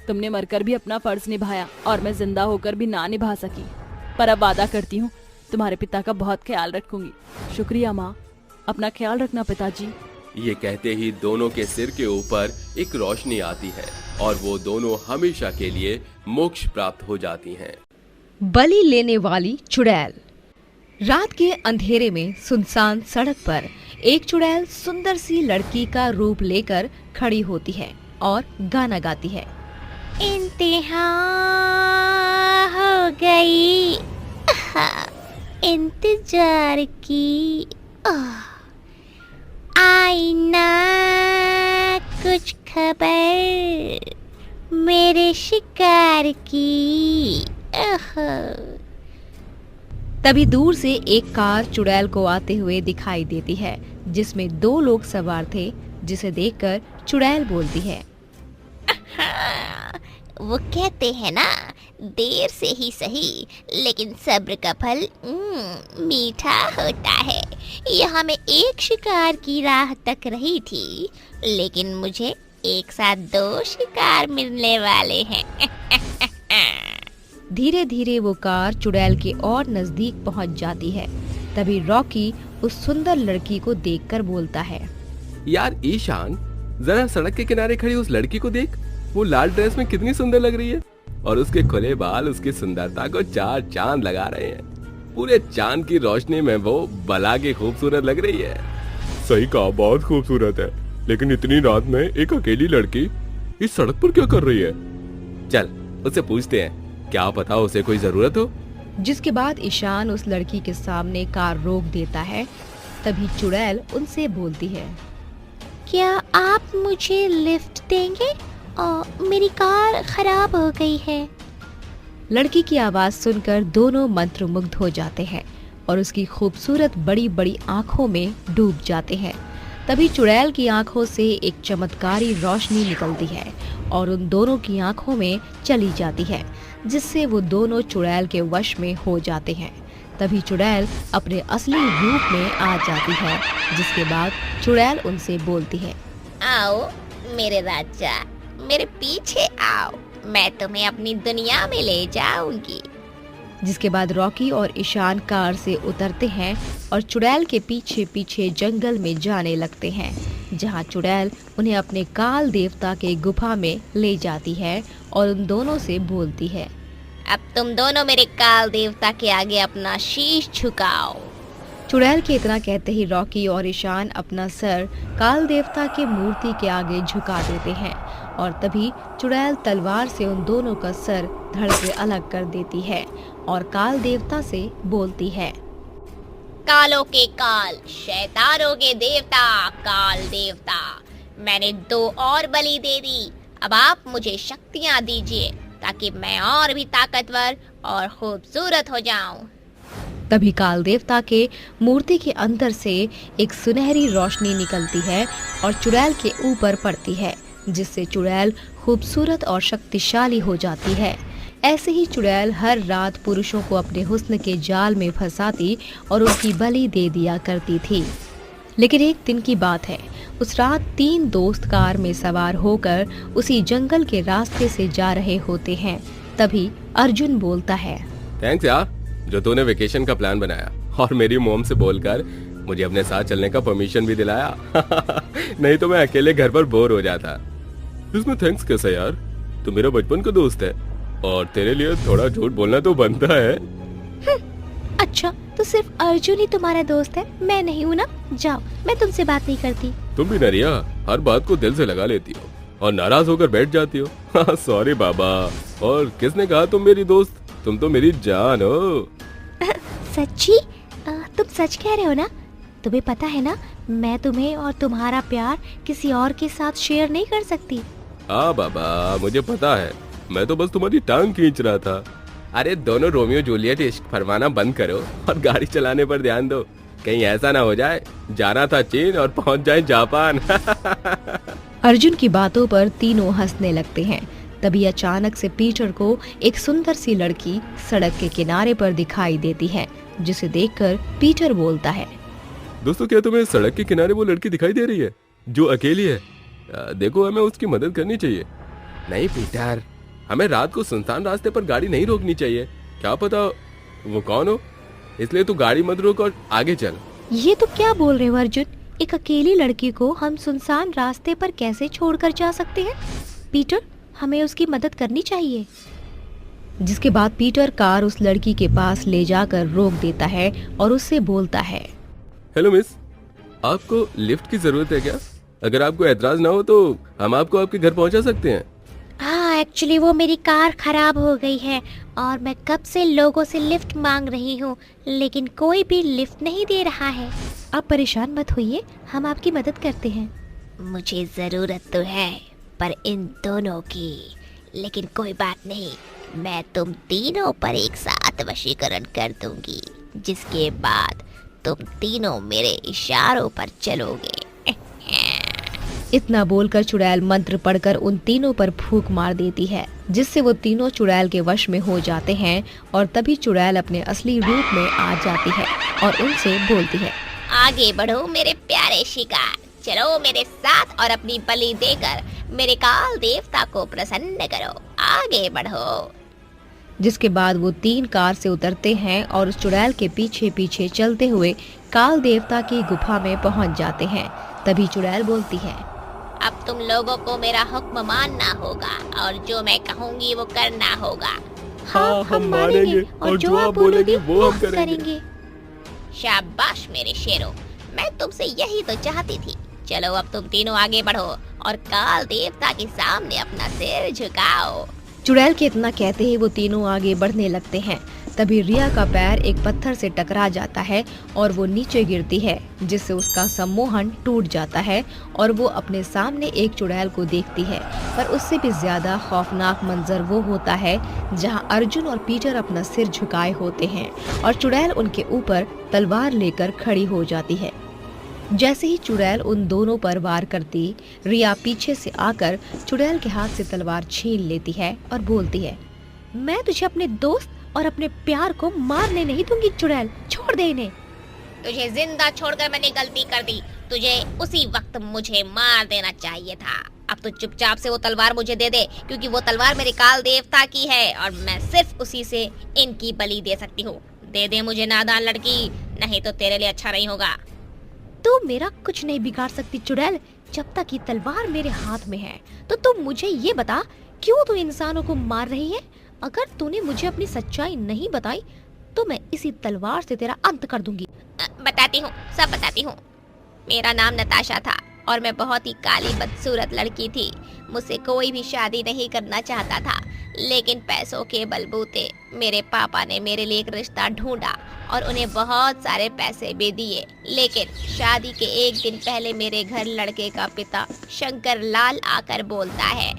तुमने मरकर भी अपना फर्ज निभाया और मैं जिंदा होकर भी ना निभा सकी, पर अब वादा करती हूँ तुम्हारे पिता का बहुत ख्याल रखूंगी। शुक्रिया माँ, अपना ख्याल रखना पिताजी। ये कहते ही दोनों के सिर के ऊपर एक रोशनी आती है और वो दोनों हमेशा के लिए मोक्ष प्राप्त हो जाती हैं। बलि लेने वाली चुड़ैल। रात के अंधेरे में सुनसान सड़क पर एक चुड़ैल सुंदर सी लड़की का रूप लेकर खड़ी होती है और गाना गाती है। इंतहा हो गई इंतजार की, आई ना कुछ खबर मेरे शिकार की। तभी दूर से एक कार चुड़ैल को आते हुए दिखाई देती है, जिसमें 2 लोग सवार थे, जिसे देखकर चुड़ैल बोलती है, वो कहते हैं ना, देर से ही सही लेकिन सब्र का फल मीठा होता है। यहाँ मैं एक शिकार की राह तक रही थी, लेकिन मुझे एक साथ 2 शिकार मिलने वाले हैं। धीरे धीरे वो कार चुड़ैल के और नजदीक पहुंच जाती है। तभी रॉकी उस सुंदर लड़की को देखकर बोलता है, यार ईशान, जरा सड़क के किनारे खड़ी उस लड़की को देख। वो लाल ड्रेस में कितनी सुंदर लग रही है और उसके खुले बाल उसकी सुंदरता को 4 चांद लगा रहे हैं। पूरे चांद की रोशनी में वो भला के खूबसूरत लग रही है। सही कहा, बहुत खूबसूरत है, लेकिन इतनी रात में एक अकेली लड़की इस सड़क पर क्या कर रही है? चल उससे पूछते हैं, क्या पता उसे कोई जरूरत हो। जिसके बाद ईशान उस लड़की के सामने कार रोक देता है। तभी चुड़ैल उनसे बोलती है, क्या आप मुझे लिफ्ट देंगे? मेरी कार खराब हो गई है। लड़की की आवाज सुनकर दोनों मंत्रमुग्ध हो जाते हैं और उसकी खूबसूरत बड़ी बड़ी आंखों में डूब जाते हैं। तभी चुड़ैल की आंखों से एक चमत्कारी रोशनी निकलती है और उन दोनों की आंखों में चली जाती है, जिससे वो दोनों चुड़ैल के वश में हो जाते हैं। तभी चुड़ैल अपने असली रूप में आ जाती है, जिसके बाद चुड़ैल उनसे बोलती है, आओ मेरे राजा, मेरे पीछे आओ, मैं तुम्हें अपनी दुनिया में ले जाऊंगी। जिसके बाद रॉकी और ईशान कार से उतरते हैं और चुड़ैल के पीछे पीछे जंगल में जाने लगते हैं, जहां चुड़ैल उन्हें अपने काल देवता के गुफा में ले जाती है और उन दोनों से बोलती है, अब तुम दोनों मेरे काल देवता के आगे अपना शीश झुकाओ। चुड़ैल के इतना कहते ही रॉकी और ईशान अपना सर काल देवता के मूर्ति के आगे झुका देते हैं और तभी चुड़ैल तलवार से उन दोनों का सर धड़ से अलग कर देती है और काल देवता से बोलती है, कालों के काल, शैतानों के देवता, काल देवता, मैंने 2 और बलि दे दी। अब आप मुझे शक्तियाँ दीजिए ताकि मैं और भी ताकतवर और खूबसूरत हो जाऊं। तभी काल देवता के मूर्ति के अंदर से एक सुनहरी रोशनी निकलती है और चुड़ैल के ऊपर पड़ती है, जिससे चुड़ैल खूबसूरत और शक्तिशाली हो जाती है। ऐसे ही चुड़ैल हर रात पुरुषों को अपने हुस्न के जाल में फंसाती और उनकी बलि दे दिया करती थी। लेकिन एक दिन की बात है, उस रात 3 दोस्त कार में सवार होकर उसी जंगल के रास्ते से जा रहे होते हैं। तभी अर्जुन बोलता है, थैंक्स यार जो तूने वेकेशन का प्लान बनाया और मेरी मॉम से बोलकर मुझे अपने साथ चलने का परमिशन भी दिलाया। नहीं तो मैं अकेले घर पर बोर हो जाता। इसमें थैंक्स कैसा यार, तू मेरा बचपन का दोस्त है और तेरे लिए थोड़ा झूठ बोलना तो बनता है। अच्छा, तो सिर्फ अर्जुन ही तुम्हारा दोस्त है, मैं नहीं हूँ ना? जाओ, मैं तुमसे बात नहीं करती। तुम भी नरिया हर बात को दिल से लगा लेती हो और नाराज होकर बैठ जाती हो। सॉरी बाबा। और किसने कहा तुम मेरी दोस्त? तुम तो मेरी जान हो। सच्ची? तुम सच कह रहे हो ना? तुम्हें पता है ना, मैं तुम्हें और तुम्हारा प्यार किसी और के साथ शेयर नहीं कर सकती। हाँ बाबा, मुझे पता है, मैं तो बस तुम्हारी टांग खींच रहा था। अरे दोनों रोमियो जूलियट इश्क फरमाना बंद करो और गाड़ी चलाने पर ध्यान दो। कहीं ऐसा ना हो जाए जाना था चीन और पहुंच जाए जापान। अर्जुन की बातों पर तीनों हंसने लगते हैं। तभी अचानक से पीटर को एक सुंदर सी लड़की सड़क के किनारे पर दिखाई देती है, जिसे देखकर पीटर बोलता है, दोस्तों क्या तुम्हें सड़क के किनारे वो लड़की दिखाई दे रही है जो अकेली है? देखो हमें उसकी मदद करनी चाहिए। नहीं पीटर, हमें रात को सुनसान रास्ते पर गाड़ी नहीं रोकनी चाहिए, क्या पता वो कौन हो, इसलिए तू गाड़ी मत रोक और आगे चल। ये तो क्या बोल रहे हो अर्जुन, एक अकेली लड़की को हम सुनसान रास्ते पर कैसे छोड़कर जा सकते हैं? पीटर, हमें उसकी मदद करनी चाहिए। जिसके बाद पीटर कार उस लड़की के पास ले जाकर रोक देता है और उससे बोलता है, हेलो मिस, आपको लिफ्ट की जरूरत है क्या? अगर आपको एतराज ना हो तो हम आपको आपके घर पहुंचा सकते हैं। हाँ, एक्चुअली वो मेरी कार खराब हो गई है और मैं कब से लोगों से लिफ्ट मांग रही हूँ, लेकिन कोई भी लिफ्ट नहीं दे रहा है। आप परेशान मत होइए, हम आपकी मदद करते हैं। मुझे जरूरत तो है पर इन दोनों की, लेकिन कोई बात नहीं, मैं तुम तीनों पर एक साथ वशीकरण कर दूंगी, जिसके बाद तुम तीनों मेरे इशारों पर चलोगे। इतना बोलकर चुड़ैल मंत्र पढ़कर उन तीनों पर फूंक मार देती है, जिससे वो तीनों चुड़ैल के वश में हो जाते हैं और तभी चुड़ैल अपने असली रूप में आ जाती है और उनसे बोलती है, आगे बढ़ो मेरे प्यारे शिकार, चलो मेरे साथ और अपनी बलि देकर मेरे काल देवता को प्रसन्न करो, आगे बढ़ो। जिसके बाद वो 3 कार से उतरते हैं और उस चुड़ैल के पीछे पीछे चलते हुए काल देवता की गुफा में पहुंच जाते हैं। तभी चुड़ैल बोलती है, अब तुम लोगों को मेरा हुक्म मानना होगा और जो मैं कहूँगी वो करना होगा। हाँ, हम मानेंगे और जो आप बोलेंगे वो हम करेंगे। शाबाश मेरे शेरों, मैं तुमसे यही तो चाहती थी। चलो अब तुम तीनों आगे बढ़ो और काल देवता के सामने अपना सिर झुकाओ। चुड़ैल के इतना कहते ही वो तीनों आगे बढ़ने लगते हैं। तभी रिया का पैर एक पत्थर से टकरा जाता है और वो नीचे गिरती है, जिससे उसका सम्मोहन टूट जाता है और वो अपने सामने एक चुड़ैल को देखती है। पर उससे भी ज्यादा खौफनाक मंजर वो होता है जहां अर्जुन और पीटर अपना सिर झुकाए होते हैं और चुड़ैल उनके ऊपर तलवार लेकर खड़ी हो जाती है। जैसे ही चुड़ैल उन दोनों पर वार करती, रिया पीछे से आकर चुड़ैल के हाथ से तलवार छीन लेती है और बोलती है, मैं तुझे अपने दोस्त और अपने प्यार को मारने नहीं दूंगी चुड़ैल, छोड़ दे इन्हें। तुझे जिंदा छोड़कर मैंने गलती कर दी, तुझे उसी वक्त मुझे मार देना चाहिए था। अब तो चुपचाप से वो तलवार मुझे दे दे, क्योंकि वो तलवार मेरे काल देवता की है और मैं सिर्फ उसी से इनकी बलि दे सकती हूँ। दे दे मुझे नादान लड़की, नहीं तो तेरे लिए अच्छा नहीं होगा। तू मेरा कुछ नहीं बिगाड़ सकती चुड़ैल, जब तक ये तलवार मेरे हाथ में है। तो तुम मुझे ये बता, क्यों तू इंसानों को मार रही है? अगर तूने मुझे अपनी सच्चाई नहीं बताई तो मैं इसी तलवार से तेरा अंत कर दूंगी। बताती हूँ, सब बताती हूँ। मेरा नाम नताशा था और मैं बहुत ही काली बदसूरत लड़की थी। मुझसे कोई भी शादी नहीं करना चाहता था, लेकिन पैसों के बलबूते मेरे पापा ने मेरे लिए एक रिश्ता ढूंढा और उन्हें बहुत सारे पैसे भी दिए। लेकिन शादी के एक दिन पहले मेरे घर लड़के का पिता शंकर लाल आकर बोलता है,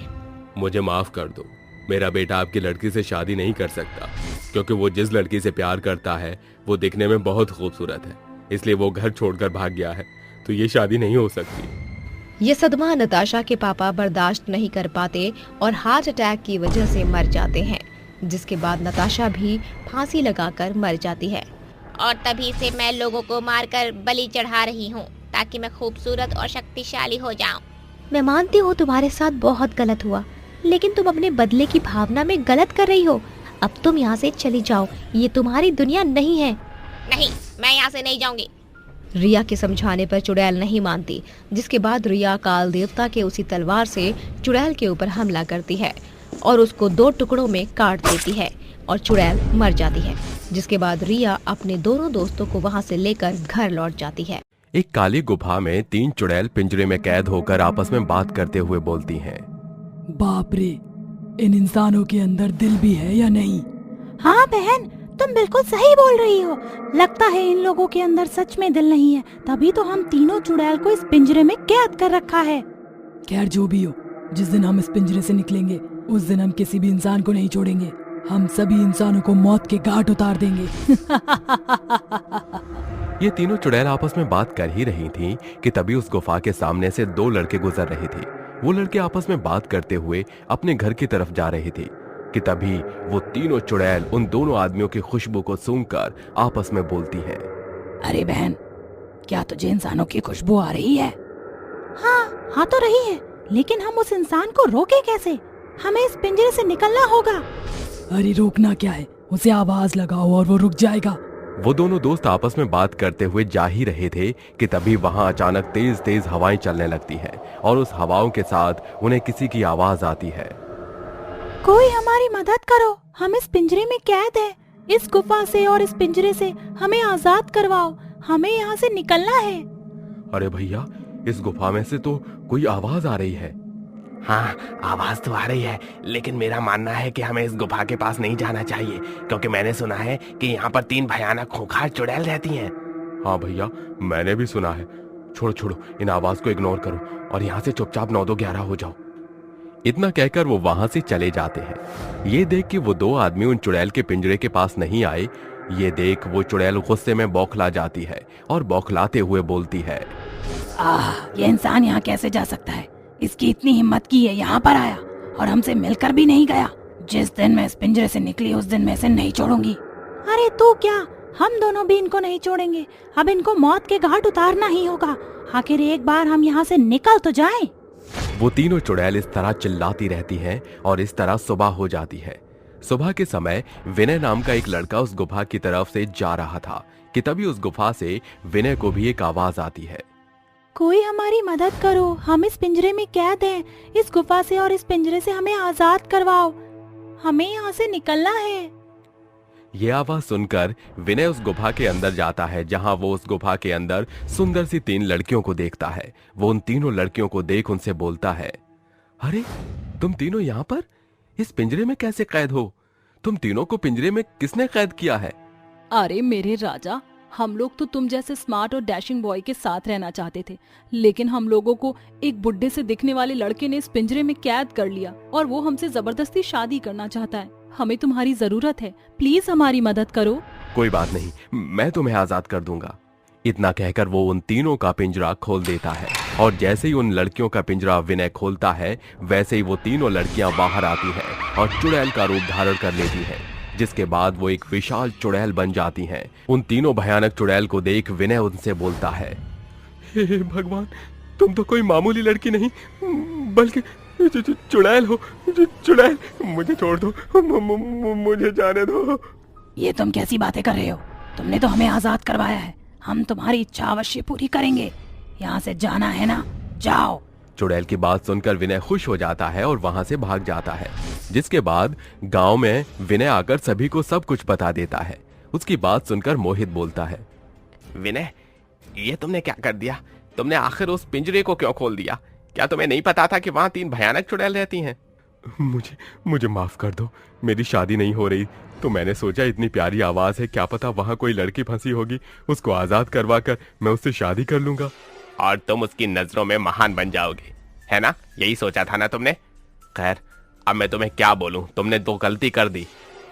मुझे माफ कर दो, मेरा बेटा आपकी लड़की से शादी नहीं कर सकता, क्योंकि वो जिस लड़की से प्यार करता है वो दिखने में बहुत खूबसूरत है, इसलिए वो घर छोड़कर भाग गया है, तो ये शादी नहीं हो सकती। ये सदमा नताशा के पापा बर्दाश्त नहीं कर पाते और हार्ट अटैक की वजह से मर जाते हैं, जिसके बाद नताशा भी फांसी लगाकर मर जाती है। और तभी से मैं लोगों को मारकर बलि चढ़ा रही हूँ, ताकि मैं खूबसूरत और शक्तिशाली हो जाऊँ। मैं मानती हूँ तुम्हारे साथ बहुत गलत हुआ, लेकिन तुम अपने बदले की भावना में गलत कर रही हो। अब तुम यहाँ से चली जाओ, ये तुम्हारी दुनिया नहीं है। नहीं, मैं यहाँ से नहीं जाऊंगी। रिया के समझाने पर चुड़ैल नहीं मानती, जिसके बाद रिया काल देवता के उसी तलवार से चुड़ैल के ऊपर हमला करती है और उसको 2 टुकड़ों में काट देती है और चुड़ैल मर जाती है। जिसके बाद रिया अपने दोनों दोस्तों को वहाँ से लेकर घर लौट जाती है। एक काली गुफा में 3 चुड़ैल पिंजरे में कैद होकर आपस में बात करते हुए बोलती हैं। बाप रे, इन इंसानों के अंदर दिल भी है या नहीं? हाँ बहन, तुम बिल्कुल सही बोल रही हो। लगता है इन लोगों के अंदर सच में दिल नहीं है, तभी तो हम तीनों चुड़ैल को इस पिंजरे में कैद कर रखा है। खैर जो भी हो, जिस दिन हम इस पिंजरे से निकलेंगे उस दिन हम किसी भी इंसान को नहीं छोड़ेंगे। हम सभी इंसानों को मौत के घाट उतार देंगे। ये तीनों चुड़ैल आपस में बात कर ही रही थीं कि तभी उस गुफा के सामने से 2 लड़के गुजर रहे थे। वो लड़के आपस में बात करते हुए अपने घर की तरफ जा रहे थे कि तभी वो तीनों चुड़ैल उन दोनों आदमियों की खुशबू को सूंघकर आपस में बोलती है। अरे बहन, क्या तुझे इंसानों की खुशबू आ रही है? हाँ तो रही है, लेकिन हम उस इंसान को रोके कैसे? हमें इस पिंजरे से निकलना होगा। अरे रोकना क्या है, उसे आवाज लगाओ और वो रुक जाएगा। वो दोनों दोस्त आपस में बात करते हुए जा ही रहे थे कि तभी वहां अचानक तेज तेज हवाएं चलने लगती हैं और उस हवाओं के साथ उन्हें किसी की आवाज आती है। कोई हमारी मदद करो, हम इस पिंजरे में कैद हैं। इस गुफा से और इस पिंजरे से हमें आजाद करवाओ, हमें यहाँ से निकलना है। अरे भैया, इस गुफा में से तो कोई आवाज आ रही है। हाँ, आवाज तो आ रही है, लेकिन मेरा मानना है कि हमें इस गुफा के पास नहीं जाना चाहिए, क्योंकि मैंने सुना है कि यहाँ पर 3 भयानक खूंखार चुड़ैल रहती हैं। हाँ भैया, मैंने भी सुना है। छोड़ो, इन आवाज को इग्नोर करो और यहाँ से चुपचाप 9-2-11 हो जाओ। इतना कहकर वो वहां से चले जाते हैं। ये देख कि वो 2 आदमी उन चुड़ैल के पिंजरे के पास नहीं आए, ये देख वो चुड़ैल गुस्से में बौखला जाती है और बौखलाते हुए बोलती है, ये इंसान यहाँ कैसे जा सकता है? इसकी इतनी हिम्मत की है यहाँ पर आया और हमसे मिलकर भी नहीं गया। जिस दिन मैं इस पिंजरे से निकली उस दिन मैं इसे नहीं छोड़ूंगी। अरे तू क्या, हम दोनों भी इनको नहीं छोड़ेंगे। अब इनको मौत के घाट उतारना ही होगा। आखिर एक बार हम यहाँ से निकल तो जाएं। वो तीनों चुड़ैल इस तरह चिल्लाती रहती हैं और इस तरह सुबह हो जाती है। सुबह के समय विनय नाम का एक लड़का उस गुफा की तरफ से जा रहा था कि तभी उस गुफा से विनय को भी एक आवाज आती है। कोई हमारी मदद करो, हम इस पिंजरे में कैद हैं। इस गुफा से और इस पिंजरे से हमें आजाद करवाओ, हमें यहाँ से निकलना है। ये आवाज सुनकर विनय उस गुफा के अंदर जाता है, जहां वो उस गुफा के अंदर सुंदर सी 3 लड़कियों को देखता है। वो उन तीनों लड़कियों को देख उनसे बोलता है, अरे तुम तीनों यहाँ पर इस पिंजरे में कैसे कैद हो? तुम तीनों को पिंजरे में किसने कैद किया है? अरे मेरे राजा, हम लोग तो तुम जैसे स्मार्ट और डैशिंग बॉय के साथ रहना चाहते थे, लेकिन हम लोगों को एक बुड्ढे से दिखने वाले लड़के ने इस पिंजरे में कैद कर लिया और वो हमसे जबरदस्ती शादी करना चाहता है। हमें तुम्हारी जरूरत है, प्लीज हमारी मदद करो। कोई बात नहीं, मैं तुम्हें आजाद कर दूंगा। इतना कहकर वो उन तीनों का पिंजरा खोल देता है और जैसे ही उन लड़कियों का पिंजरा विनय खोलता है, वैसे ही वो तीनों लड़कियां बाहर आती हैं और चुड़ैल का रूप धारण कर लेती हैं, जिसके बाद वो एक विशाल चुड़ैल बन जाती हैं। उन तीनों भयानक चुड़ैल को देख विनय उनसे बोलता है, हे भगवान, तुम तो कोई मामूली लड़की नहीं बल्कि चुड़ैल हो। चुड़ैल, मुझे छोड़ दो, मुझे जाने दो। ये तुम कैसी बातें कर रहे हो? तुमने तो हमें आजाद करवाया है, हम तुम्हारी इच्छा अवश्य पूरी करेंगे। यहाँ से जाना है ना, जाओ। चुड़ैल की बात सुनकर विनय खुश हो जाता है और वहां से भाग जाता है। जिसके बाद गांव में विनय आकर सभी को सब कुछ बता देता है। उसकी बात सुनकर मोहित बोलता है, विनय, ये तुमने क्या कर दिया? तुमने आखिर उस पिंजरे को क्यों खोल दिया? क्या तुम्हें नहीं पता था कि वहाँ 3 भयानक चुड़ैल रहती हैं? मुझे माफ कर दो, मेरी शादी नहीं हो रही तो मैंने सोचा इतनी प्यारी आवाज है, क्या पता वहाँ कोई लड़की फंसी होगी, उसको आजाद करवा कर मैं उससे शादी कर लूंगा और तुम उसकी नजरों में महान बन जाओगे, है ना? यही सोचा था ना तुमने? खैर, अब मैं तुम्हें क्या बोलूं, तुमने तो गलती कर दी,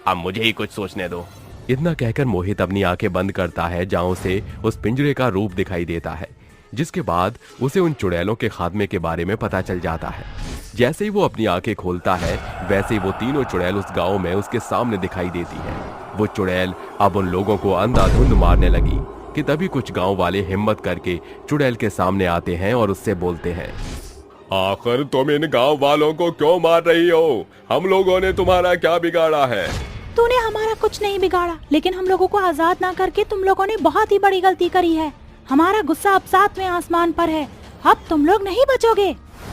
अब मुझे ही कुछ सोचने दो। इतना कहकर मोहित अपनी आंखें बंद करता है जहां से उस पिंजरे का रूप दिखाई देता है। जिसके बाद उसे उन चुड़ैलों के खात्मे के बारे में पता चल जाता है। जैसे ही वो अपनी आंखें खोलता है वैसे ही वो तीनों चुड़ैल उस गांव में उसके सामने दिखाई देती है। वो चुड़ैल अब उन लोगों को अंधाधुंध मारने लगी कि तभी कुछ गांव वाले हिम्मत करके चुड़ैल के सामने आते हैं और उससे बोलते हैं, आखिर तुम इन गांव वालों को क्यों मार रही हो? हम लोगों ने तुम्हारा क्या बिगाड़ा है? तूने हमारा कुछ नहीं बिगाड़ा, लेकिन हम लोगों को आजाद ना करके तुम लोगों ने बहुत ही बड़ी गलती करी है। हमारा गुस्सा अब 7वें आसमान पर है, अब तुम लोग नहीं बचोगे।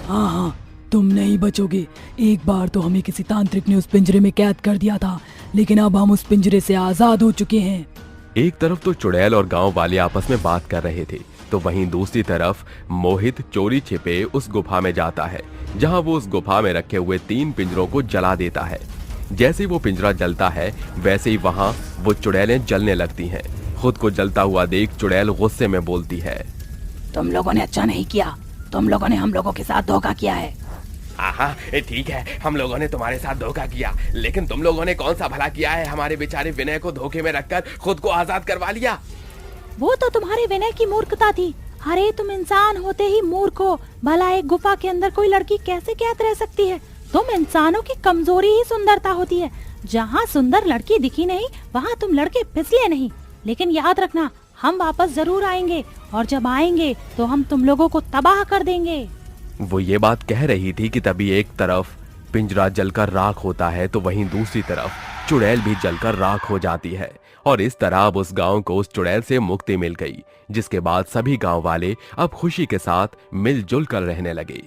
हाँ, तुम नहीं बचोगे। एक बार तो हमें किसी तांत्रिक ने उस पिंजरे में कैद कर दिया था, लेकिन अब हम उस पिंजरे से आजाद हो चुके हैं। एक तरफ तो चुड़ैल और गांव वाले आपस में बात कर रहे थे, तो वहीं दूसरी तरफ मोहित चोरी छिपे उस गुफा में जाता है, जहां वो उस गुफा में रखे हुए 3 पिंजरों को जला देता है। जैसे ही वो पिंजरा जलता है वैसे ही वहां वो चुड़ैलें जलने लगती हैं। खुद को जलता हुआ देख चुड़ैल गुस्से में बोलती है, तुम लोगों ने अच्छा नहीं किया, तुम लोगों ने हम लोगों के साथ धोखा किया है। हाँ, ठीक है, हम लोगों ने तुम्हारे साथ धोखा किया, लेकिन तुम लोगों ने कौन सा भला किया है? हमारे बेचारे विनय को धोखे में रखकर खुद को आजाद करवा लिया। वो तो तुम्हारे विनय की मूर्खता थी। अरे तुम इंसान होते ही मूर्ख हो। भला एक गुफा के अंदर कोई लड़की कैसे कैद रह सकती है? तुम इंसानों की कमजोरी ही सुंदरता होती है। जहाँ सुंदर लड़की दिखी नहीं वहाँ तुम लड़के फिसले नहीं। लेकिन याद रखना, हम वापस जरूर आएंगे, और जब आएंगे तो हम तुम लोगों को तबाह कर देंगे। वो ये बात कह रही थी कि तभी एक तरफ पिंजरा जलकर राख होता है तो वहीं दूसरी तरफ चुड़ैल भी जलकर राख हो जाती है। और इस तरह अब उस गांव को उस चुड़ैल से मुक्ति मिल गई, जिसके बाद सभी गांव वाले अब खुशी के साथ मिलजुल कर रहने लगे।